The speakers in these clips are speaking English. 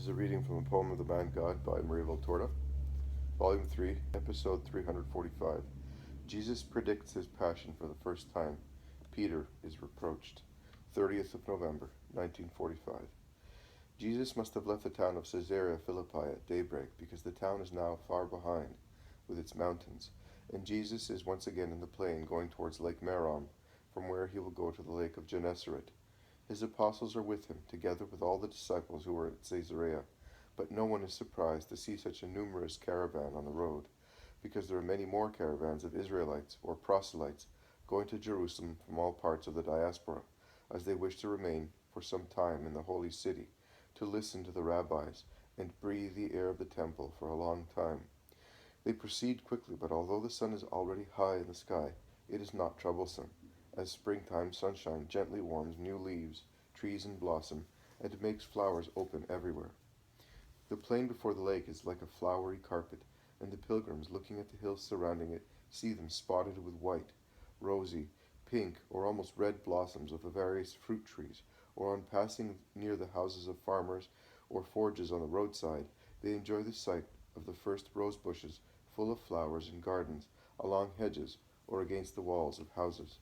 This is a reading from a poem of the man God by Maria Valtorta, Volume 3, Episode 345. Jesus predicts his passion for the first time. Peter is reproached. 30th of November, 1945. Jesus must have left the town of Caesarea Philippi at daybreak, because the town is now far behind, with its mountains, and Jesus is once again in the plain going towards Lake Merom, from where he will go to the lake of Gennesaret. His apostles are with him, together with all the disciples who were at Caesarea, but no one is surprised to see such a numerous caravan on the road, because there are many more caravans of Israelites, or proselytes, going to Jerusalem from all parts of the diaspora, as they wish to remain for some time in the holy city, to listen to the rabbis, and breathe the air of the temple for a long time. They proceed quickly, but although the sun is already high in the sky, it is not troublesome, as springtime sunshine gently warms new leaves, trees in blossom, and makes flowers open everywhere. The plain before the lake is like a flowery carpet, and the pilgrims, looking at the hills surrounding it, see them spotted with white, rosy, pink, or almost red blossoms of the various fruit trees, or on passing near the houses of farmers or forges on the roadside, they enjoy the sight of the first rose bushes full of flowers in gardens, along hedges, or against the walls of houses.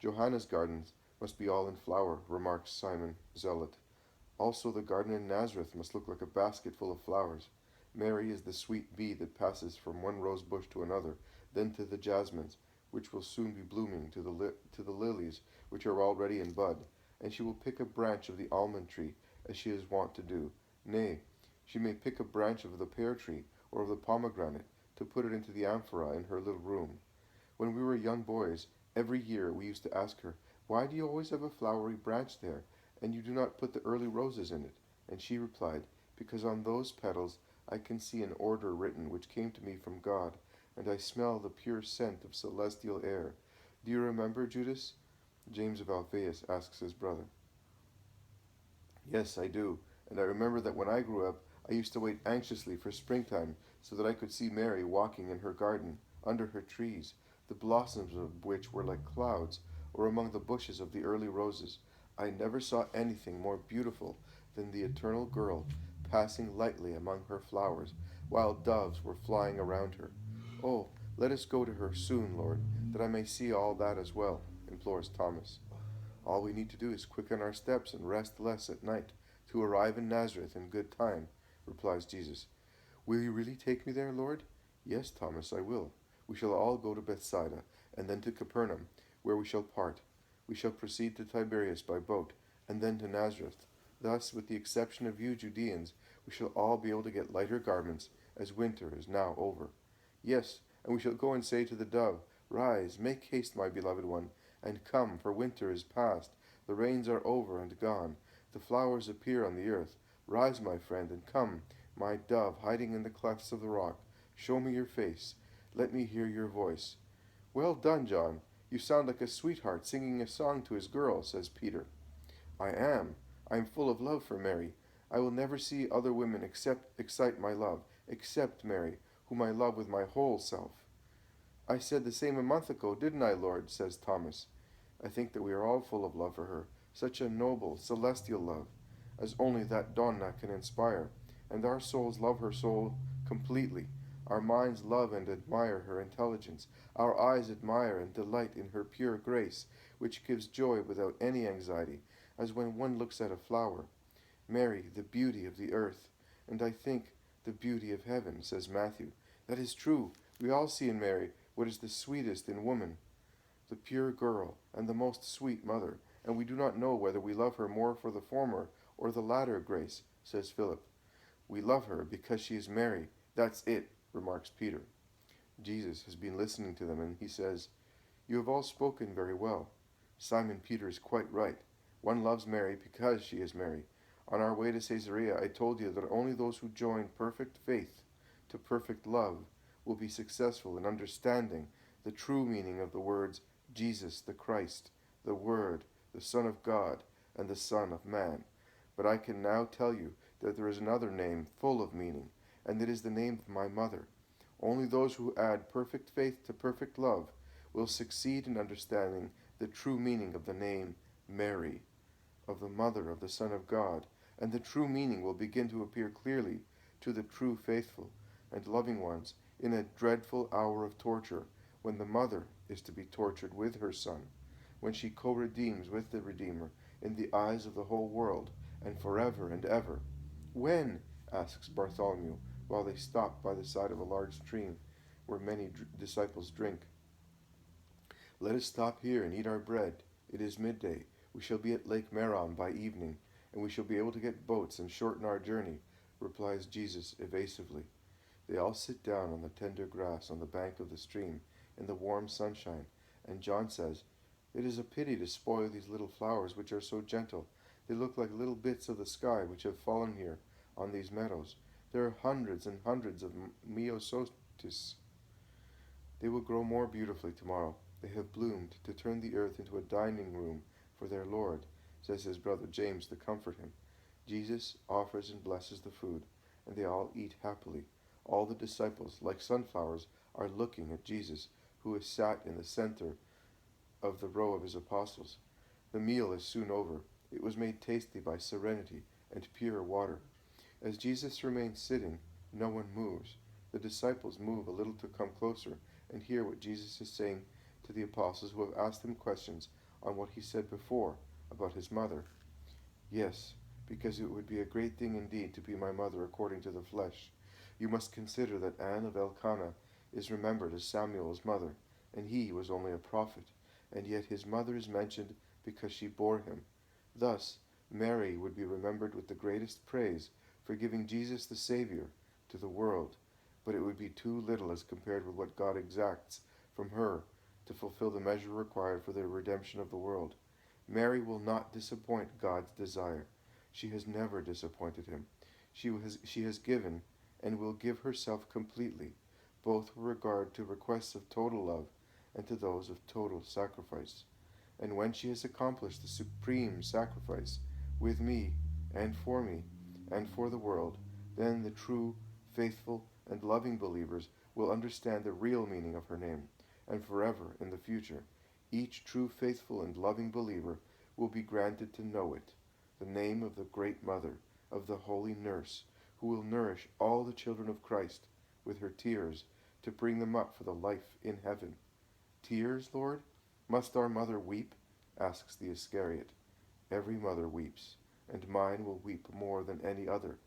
Johanna's gardens must be all in flower, remarks Simon Zealot. Also the garden in Nazareth must look like a basket full of flowers. Mary is the sweet bee that passes from one rose bush to another, then to the jasmines, which will soon be blooming, to the lilies, which are already in bud, and she will pick a branch of the almond tree, as she is wont to do. Nay, she may pick a branch of the pear tree, or of the pomegranate, to put it into the amphora in her little room. When we were young boys, every year we used to ask her, "Why do you always have a flowery branch there, and you do not put the early roses in it?" And she replied, "Because on those petals I can see an order written which came to me from God, and I smell the pure scent of celestial air." Do you remember, Judas? James of Alphaeus asks his brother. Yes, I do, and I remember that when I grew up, I used to wait anxiously for springtime, so that I could see Mary walking in her garden, under her trees, the blossoms of which were like clouds, or among the bushes of the early roses. I never saw anything more beautiful than the eternal girl passing lightly among her flowers, while doves were flying around her. Oh, let us go to her soon, Lord, that I may see all that as well, implores Thomas. All we need to do is quicken our steps and rest less at night, to arrive in Nazareth in good time, replies Jesus. Will you really take me there, Lord? Yes, Thomas, I will. We shall all go to Bethsaida, and then to Capernaum, where we shall part. We shall proceed to Tiberias by boat, and then to Nazareth. Thus, with the exception of you Judeans, we shall all be able to get lighter garments, as winter is now over. Yes, and we shall go and say to the dove, Rise, make haste, my beloved one, and come, for winter is past. The rains are over and gone. The flowers appear on the earth. Rise, my friend, and come, my dove, hiding in the clefts of the rock. Show me your face. Let me hear your voice. Well done, John. You sound like a sweetheart singing a song to his girl, says Peter. I am. I am full of love for Mary. I will never see other women excite my love, except Mary, whom I love with my whole self. I said the same a month ago, didn't I, Lord? Says Thomas. I think that we are all full of love for her, such a noble, celestial love, as only that Donna can inspire, and our souls love her soul completely. Our minds love and admire her intelligence. Our eyes admire and delight in her pure grace, which gives joy without any anxiety, as when one looks at a flower. Mary, the beauty of the earth, and I think the beauty of heaven, says Matthew. That is true. We all see in Mary what is the sweetest in woman, the pure girl, and the most sweet mother, and we do not know whether we love her more for the former or the latter grace, says Philip. We love her because she is Mary. That's it, remarks Peter. Jesus has been listening to them, and he says, You have all spoken very well. Simon Peter is quite right. One loves Mary because she is Mary. On our way to Caesarea, I told you that only those who join perfect faith to perfect love will be successful in understanding the true meaning of the words Jesus the Christ, the Word, the Son of God, and the Son of Man. But I can now tell you that there is another name full of meaning, and it is the name of my mother. Only those who add perfect faith to perfect love will succeed in understanding the true meaning of the name Mary, of the mother of the Son of God, and the true meaning will begin to appear clearly to the true faithful and loving ones in a dreadful hour of torture, when the mother is to be tortured with her son, when she co-redeems with the Redeemer in the eyes of the whole world, and forever and ever. When? Asks Bartholomew, while they stop by the side of a large stream where many disciples drink. Let us stop here and eat our bread. It is midday. We shall be at Lake Merom by evening, and we shall be able to get boats and shorten our journey, replies Jesus evasively. They all sit down on the tender grass on the bank of the stream in the warm sunshine, and John says, "It is a pity to spoil these little flowers which are so gentle. They look like little bits of the sky which have fallen here on these meadows. There are hundreds and hundreds of myosotis. They will grow more beautifully tomorrow. They have bloomed to turn the earth into a dining room for their Lord," says his brother James to comfort him. Jesus offers and blesses the food, and they all eat happily. All the disciples, like sunflowers, are looking at Jesus, who is sat in the center of the row of his apostles. The meal is soon over. It was made tasty by serenity and pure water. As Jesus remains sitting, no one moves. The disciples move a little to come closer and hear what Jesus is saying to the apostles who have asked him questions on what he said before about his mother. "Yes, because it would be a great thing indeed to be my mother according to the flesh. You must consider that Anne of Elkanah is remembered as Samuel's mother, and he was only a prophet, and yet his mother is mentioned because she bore him. Thus, Mary would be remembered with the greatest praise for giving Jesus the Savior to the world, but it would be too little as compared with what God exacts from her to fulfill the measure required for the redemption of the world. Mary will not disappoint God's desire. She has never disappointed him. She has given and will give herself completely, both with regard to requests of total love and to those of total sacrifice. And when she has accomplished the supreme sacrifice with me and for the world, then the true, faithful, and loving believers will understand the real meaning of her name, and forever in the future, each true, faithful, and loving believer will be granted to know it, the name of the great Mother, of the Holy Nurse, who will nourish all the children of Christ with her tears to bring them up for the life in heaven." "Tears, Lord? Must our mother weep?" asks the Iscariot. "Every mother weeps, and mine will weep more than any other."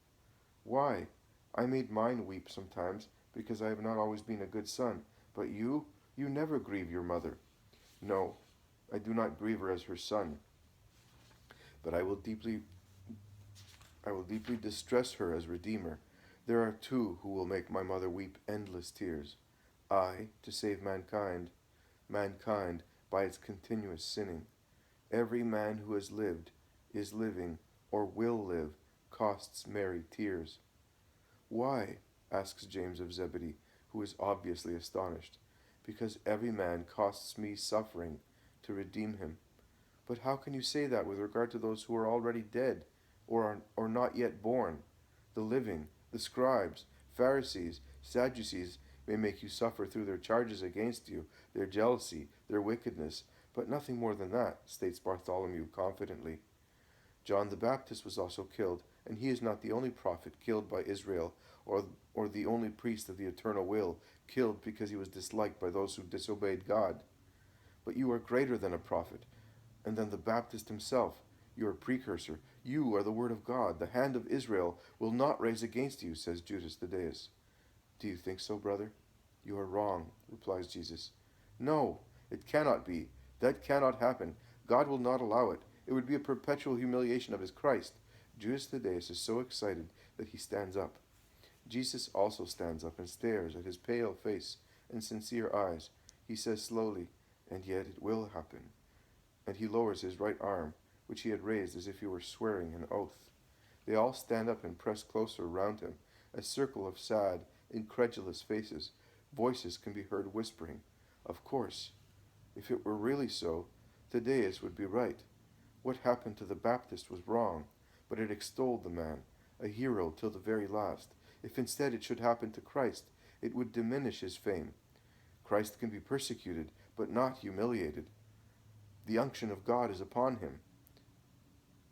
"Why? I made mine weep sometimes, because I have not always been a good son. But you never grieve your mother." "No, I do not grieve her as her son, but I will deeply distress her as Redeemer. There are two who will make my mother weep endless tears. I, to save mankind by its continuous sinning. Every man who has lived, is living, or will live, costs Mary tears." "Why?" asks James of Zebedee, who is obviously astonished. "Because every man costs me suffering to redeem him." "But how can you say that with regard to those who are already dead, or not yet born? The living, the scribes, Pharisees, Sadducees may make you suffer through their charges against you, their jealousy, their wickedness, but nothing more than that," states Bartholomew confidently. "John the Baptist was also killed, and he is not the only prophet killed by Israel, or the only priest of the eternal will killed because he was disliked by those who disobeyed God. But you are greater than a prophet, and than the Baptist himself. You are a precursor. You are the word of God. The hand of Israel will not raise against you," says Judas Thaddeus. "Do you think so, brother?" "You are wrong," replies Jesus. "No, it cannot be. That cannot happen. God will not allow it. It would be a perpetual humiliation of his Christ." Judas Thaddeus is so excited that he stands up. Jesus also stands up and stares at his pale face and sincere eyes. He says slowly, "And yet it will happen." And he lowers his right arm, which he had raised as if he were swearing an oath. They all stand up and press closer round him, a circle of sad, incredulous faces. Voices can be heard whispering, "Of course, if it were really so, Thaddeus would be right. What happened to the Baptist was wrong, but it extolled the man, a hero till the very last. If instead it should happen to Christ, it would diminish his fame. Christ can be persecuted, but not humiliated. The unction of God is upon him.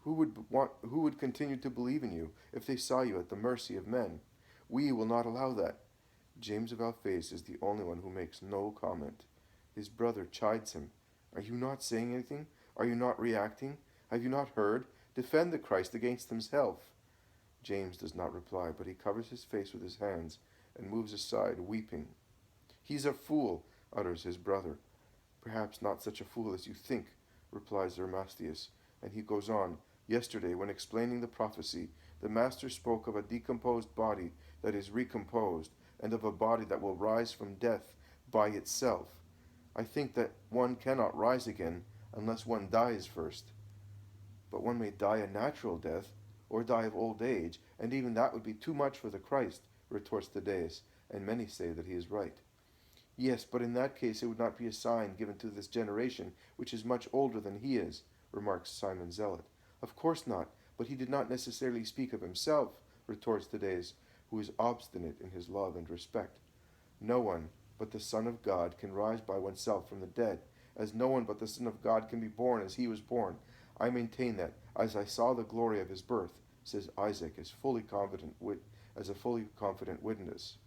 Who would continue to believe in you if they saw you at the mercy of men? We will not allow that. James of Alphaeus is the only one who makes no comment. His brother chides him. Are you not saying anything? Are you not reacting? Have you not heard? Defend the Christ against himself. James does not reply, but he covers his face with his hands and moves aside, weeping. He's a fool, utters his brother. Perhaps not such a fool as you think, replies Hermastius, and he goes on. Yesterday, when explaining the prophecy, the Master spoke of a decomposed body that is recomposed, and of a body that will rise from death by itself. I think that one cannot rise again unless one dies first. But one may die a natural death, or die of old age, and even that would be too much for the Christ, retorts Thaddeus, and many say that he is right. Yes, but in that case it would not be a sign given to this generation, which is much older than he is, remarks Simon Zealot. Of course not, but he did not necessarily speak of himself, retorts Thaddeus, who is obstinate in his love and respect. No one but the Son of God can rise by oneself from the dead, as no one but the Son of God can be born as he was born. I maintain that, as I saw the glory of his birth, says Isaac, as a fully confident witness.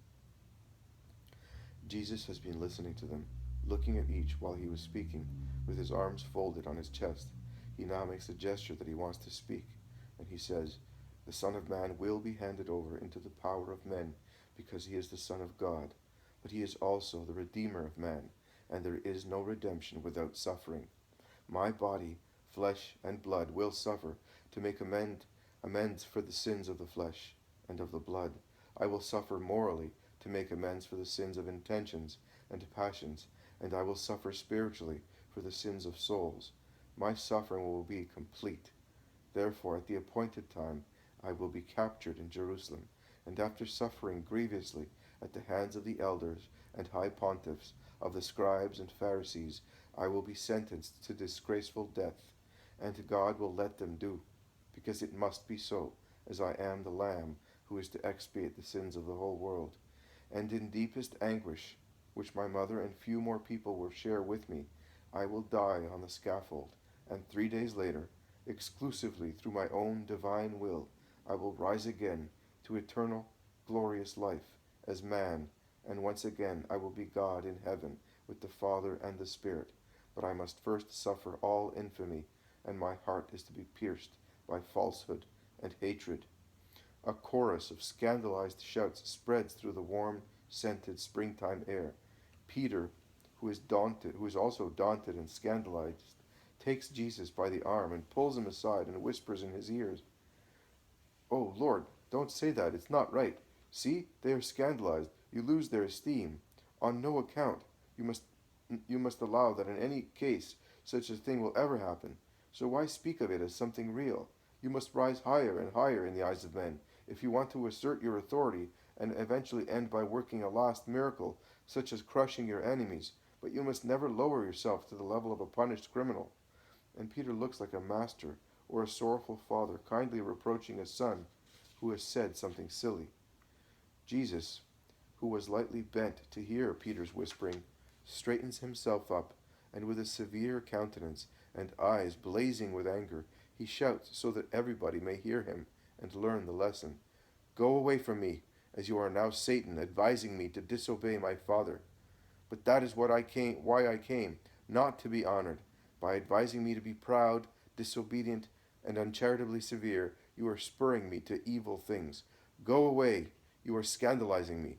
Jesus has been listening to them, looking at each while he was speaking, with his arms folded on his chest. He now makes a gesture that he wants to speak, and he says, The Son of Man will be handed over into the power of men, because he is the Son of God, but he is also the Redeemer of man, and there is no redemption without suffering. My body, flesh and blood, will suffer to make amends for the sins of the flesh and of the blood. I will suffer morally to make amends for the sins of intentions and passions, and I will suffer spiritually for the sins of souls. My suffering will be complete. Therefore, at the appointed time, I will be captured in Jerusalem, and after suffering grievously at the hands of the elders and high pontiffs, of the scribes and Pharisees, I will be sentenced to disgraceful death, and God will let them do, because it must be so, as I am the Lamb who is to expiate the sins of the whole world. And in deepest anguish, which my mother and few more people will share with me, I will die on the scaffold, and 3 days later, exclusively through my own divine will, I will rise again to eternal, glorious life as man, and once again I will be God in heaven with the Father and the Spirit. But I must first suffer all infamy, and my heart is to be pierced by falsehood and hatred. A chorus of scandalized shouts spreads through the warm, scented springtime air. Peter, who is also daunted and scandalized, takes Jesus by the arm and pulls him aside and whispers in his ears, "Oh, Lord, don't say that. It's not right. See, they are scandalized. You lose their esteem. On no account. You must allow that in any case such a thing will ever happen. So why speak of it as something real? You must rise higher and higher in the eyes of men if you want to assert your authority and eventually end by working a last miracle, such as crushing your enemies. But you must never lower yourself to the level of a punished criminal." And Peter looks like a master or a sorrowful father kindly reproaching a son who has said something silly. Jesus, who was lightly bent to hear Peter's whispering, straightens himself up, and with a severe countenance and eyes blazing with anger, he shouts so that everybody may hear him and learn the lesson. "Go away from me, as you are now Satan, advising me to disobey my Father. But that is why I came, not to be honored. By advising me to be proud, disobedient, and uncharitably severe, you are spurring me to evil things. Go away, you are scandalizing me.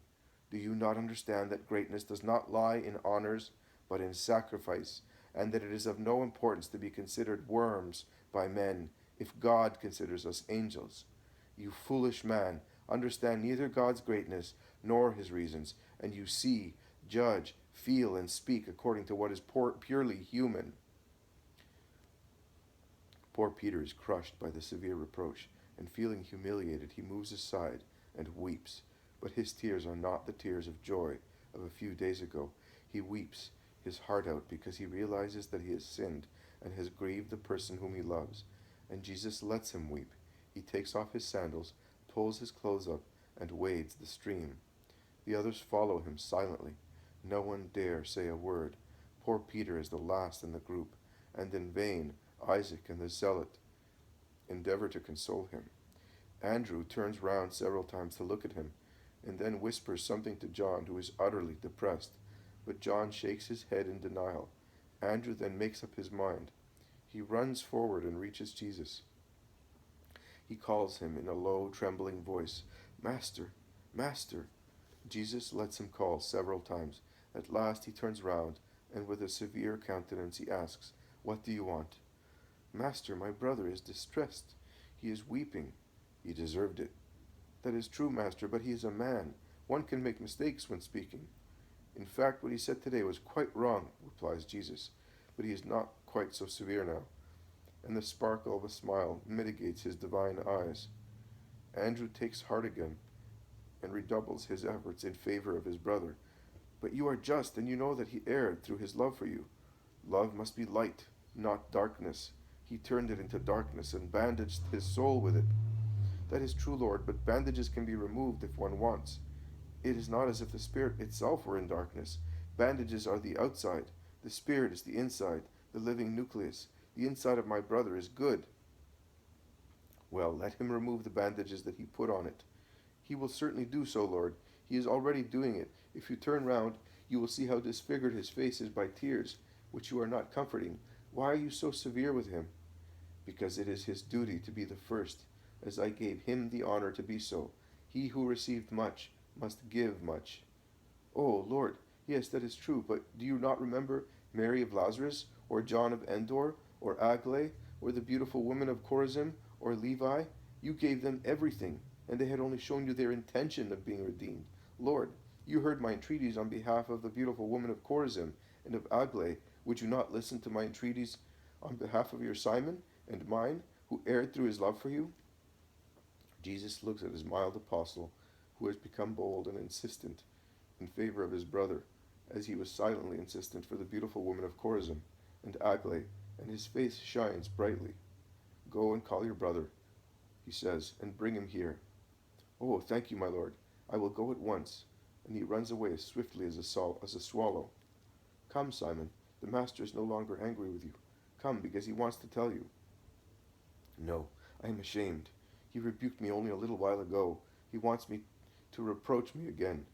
Do you not understand that greatness does not lie in honors, but in sacrifice, and that it is of no importance to be considered worms by men, if God considers us angels? You foolish man, understand neither God's greatness nor his reasons, and you see, judge, feel, and speak according to what is purely human." Poor Peter is crushed by the severe reproach, and feeling humiliated, he moves aside and weeps. But his tears are not the tears of joy of a few days ago. He weeps his heart out because he realizes that he has sinned and has grieved the person whom he loves. And Jesus lets him weep. He takes off his sandals, pulls his clothes up, and wades the stream. The others follow him silently. No one dare say a word. Poor Peter is the last in the group, and in vain Isaac and the zealot endeavor to console him. Andrew turns round several times to look at him, and then whispers something to John, who is utterly depressed. But John shakes his head in denial. Andrew then makes up his mind. He runs forward and reaches Jesus. He calls him in a low, trembling voice, "Master, Master." Jesus lets him call several times. At last he turns round, and with a severe countenance he asks, "What do you want?" "Master, my brother is distressed. He is weeping." "He deserved it." "That is true, Master, but he is a man. One can make mistakes when speaking." "In fact, what he said today was quite wrong," replies Jesus, "but he is not quite so severe now." And the sparkle of a smile mitigates his divine eyes. Andrew takes heart again and redoubles his efforts in favor of his brother. "But you are just, and you know that he erred through his love for you." "Love must be light, not darkness. He turned it into darkness and bandaged his soul with it." "That is true, Lord, but bandages can be removed if one wants. It is not as if the spirit itself were in darkness. Bandages are the outside. The spirit is the inside, the living nucleus. The inside of my brother is good." "Well, let him remove the bandages that he put on it." "He will certainly do so, Lord. He is already doing it. If you turn round, you will see how disfigured his face is by tears, which you are not comforting. Why are you so severe with him?" "Because it is his duty to be the first, as I gave him the honor to be so. He who received much must give much." "Oh, Lord, yes, that is true, but do you not remember Mary of Lazarus, or John of Endor, or Aglae, or the beautiful woman of Chorazin, or Levi? You gave them everything, and they had only shown you their intention of being redeemed. Lord, you heard my entreaties on behalf of the beautiful woman of Chorazin and of Aglae. Would you not listen to my entreaties on behalf of your Simon and mine, who erred through his love for you?" Jesus looks at his mild apostle, who has become bold and insistent in favor of his brother, as he was silently insistent for the beautiful woman of Chorazin and Aglae, and his face shines brightly. "Go and call your brother," he says, "and bring him here." "Oh, thank you, my Lord. I will go at once." And he runs away as swiftly as a swallow. "Come, Simon, the master is no longer angry with you. Come, because he wants to tell you." "No, I am ashamed. He rebuked me only a little while ago. He wants me to reproach me again."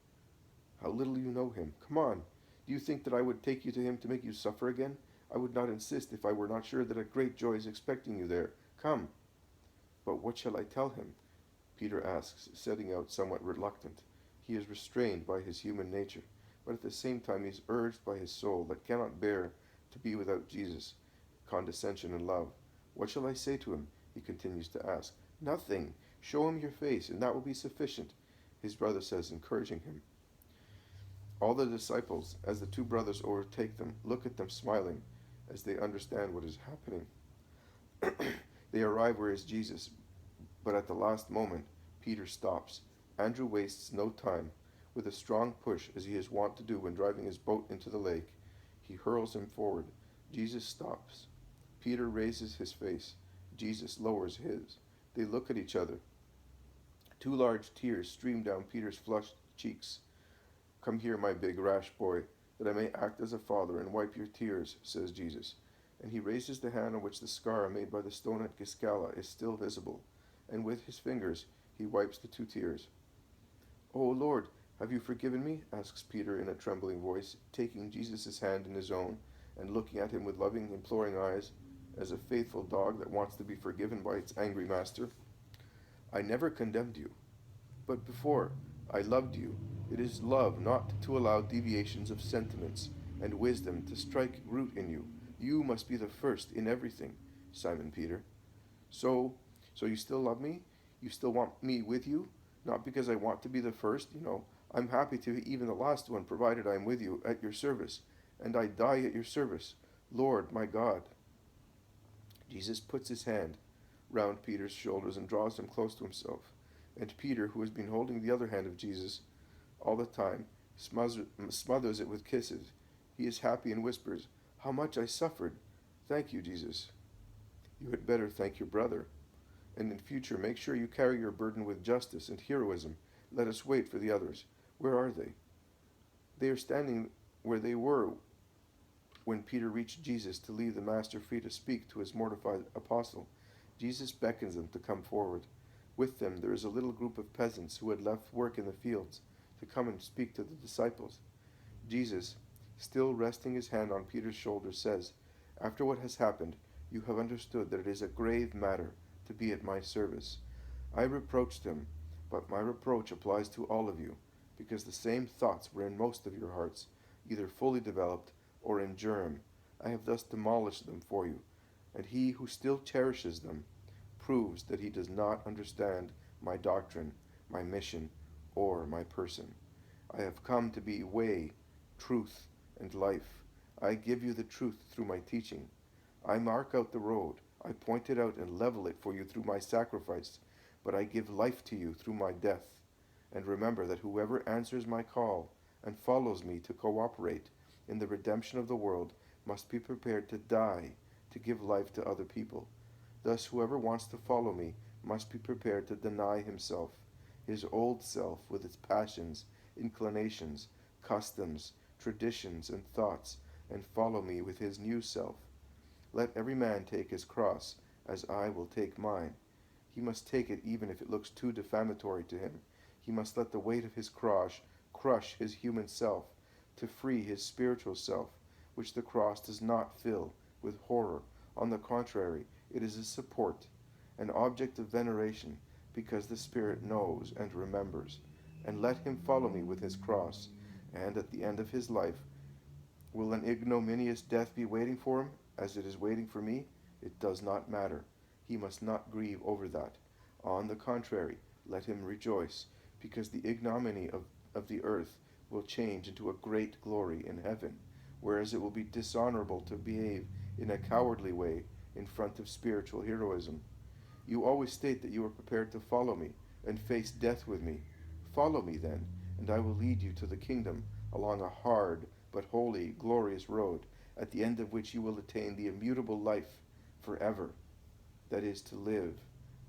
"How little you know him. Come on. Do you think that I would take you to him to make you suffer again? I would not insist if I were not sure that a great joy is expecting you there. Come." "But what shall I tell him?" Peter asks, setting out somewhat reluctant. He is restrained by his human nature, but at the same time he is urged by his soul that cannot bear to be without Jesus' condescension and love. "What shall I say to him?" he continues to ask. "Nothing. Show him your face, and that will be sufficient," his brother says, encouraging him. All the disciples, as the two brothers overtake them, look at them smiling, as they understand what is happening. They arrive where is Jesus, but at the last moment, Peter stops. Andrew wastes no time. With a strong push, as he is wont to do when driving his boat into the lake, he hurls him forward. Jesus stops. Peter raises his face. Jesus lowers his. They look at each other. Two large tears stream down Peter's flushed cheeks. "Come here, my big, rash boy, that I may act as a father and wipe your tears," says Jesus. And he raises the hand on which the scar made by the stone at Giscala is still visible, and with his fingers he wipes the two tears. "Oh, Lord, have you forgiven me?" asks Peter in a trembling voice, taking Jesus' hand in his own and looking at him with loving, imploring eyes, as a faithful dog that wants to be forgiven by its angry master. "I never condemned you, but before I loved you. It is love not to allow deviations of sentiments and wisdom to strike root in you. You must be the first in everything, Simon Peter." So you still love me? You still want me with you? Not because I want to be the first, I'm happy to be even the last one, provided I am with you at your service, and I die at your service. Lord, my God. Jesus puts his hand round Peter's shoulders and draws him close to himself. And Peter, who has been holding the other hand of Jesus all the time, smothers it with kisses. He is happy and whispers, "How much I suffered. Thank you, Jesus." "You had better thank your brother. And in future, make sure you carry your burden with justice and heroism. Let us wait for the others. Where are they?" They are standing where they were when Peter reached Jesus to leave the master free to speak to his mortified apostle. Jesus beckons them to come forward. With them there is a little group of peasants who had left work in the fields to come and speak to the disciples. Jesus, still resting his hand on Peter's shoulder, says, "After what has happened, you have understood that it is a grave matter to be at my service. I reproached him, but my reproach applies to all of you, because the same thoughts were in most of your hearts, either fully developed or in germ. I have thus demolished them for you, and he who still cherishes them proves that he does not understand my doctrine, my mission, or my person. I have come to be way, truth, and life. I give you the truth through my teaching. I mark out the road. I point it out and level it for you through my sacrifice, but I give life to you through my death. And remember that whoever answers my call and follows me to cooperate in the redemption of the world must be prepared to die to give life to other people. Thus, whoever wants to follow me must be prepared to deny himself, his old self with its passions, inclinations, customs, traditions, and thoughts, and follow me with his new self. Let every man take his cross, as I will take mine. He must take it even if it looks too defamatory to him. He must let the weight of his cross crush his human self, to free his spiritual self, which the cross does not fill with horror. On the contrary, it is a support, an object of veneration, because the Spirit knows and remembers. And let him follow me with his cross, and at the end of his life, will an ignominious death be waiting for him, as it is waiting for me? It does not matter. He must not grieve over that. On the contrary, let him rejoice, because the ignominy of the earth will change into a great glory in heaven, whereas it will be dishonorable to behave in a cowardly way in front of spiritual heroism. You always state that you are prepared to follow me and face death with me. Follow me then, and I will lead you to the kingdom along a hard but holy, glorious road, at the end of which you will attain the immutable life forever. That is, to live,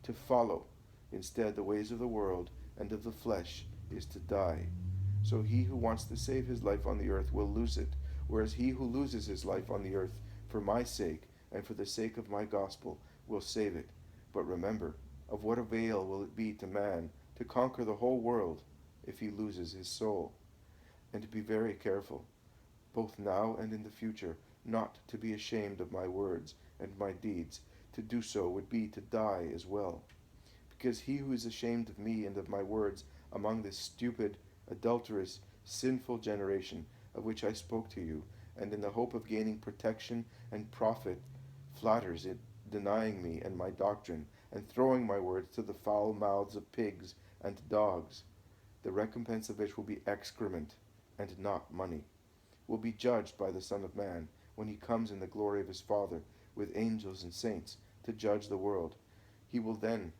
to follow. Instead, the ways of the world and of the flesh is to die. So he who wants to save his life on the earth will lose it, whereas he who loses his life on the earth for my sake and for the sake of my gospel will save it. But remember, of what avail will it be to man to conquer the whole world if he loses his soul? And be very careful, both now and in the future, not to be ashamed of my words and my deeds. To do so would be to die as well. Because he who is ashamed of me and of my words among this stupid, adulterous, sinful generation of which I spoke to you, and in the hope of gaining protection and profit, flatters it, denying me and my doctrine, and throwing my words to the foul mouths of pigs and dogs, the recompense of which will be excrement and not money, will be judged by the Son of Man when he comes in the glory of his Father with angels and saints to judge the world. He will then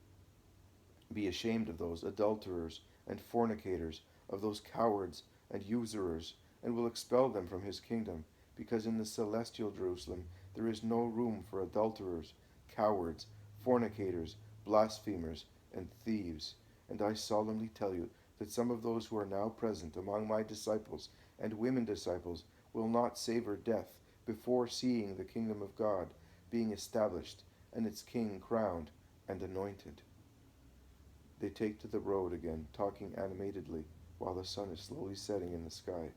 be ashamed of those adulterers and fornicators, of those cowards and usurers, and will expel them from his kingdom, because in the celestial Jerusalem there is no room for adulterers, cowards, fornicators, blasphemers, and thieves. And I solemnly tell you that some of those who are now present among my disciples and women disciples will not savor death before seeing the kingdom of God being established and its king crowned and anointed. They take to the road again, talking animatedly, while the sun is slowly setting in the sky.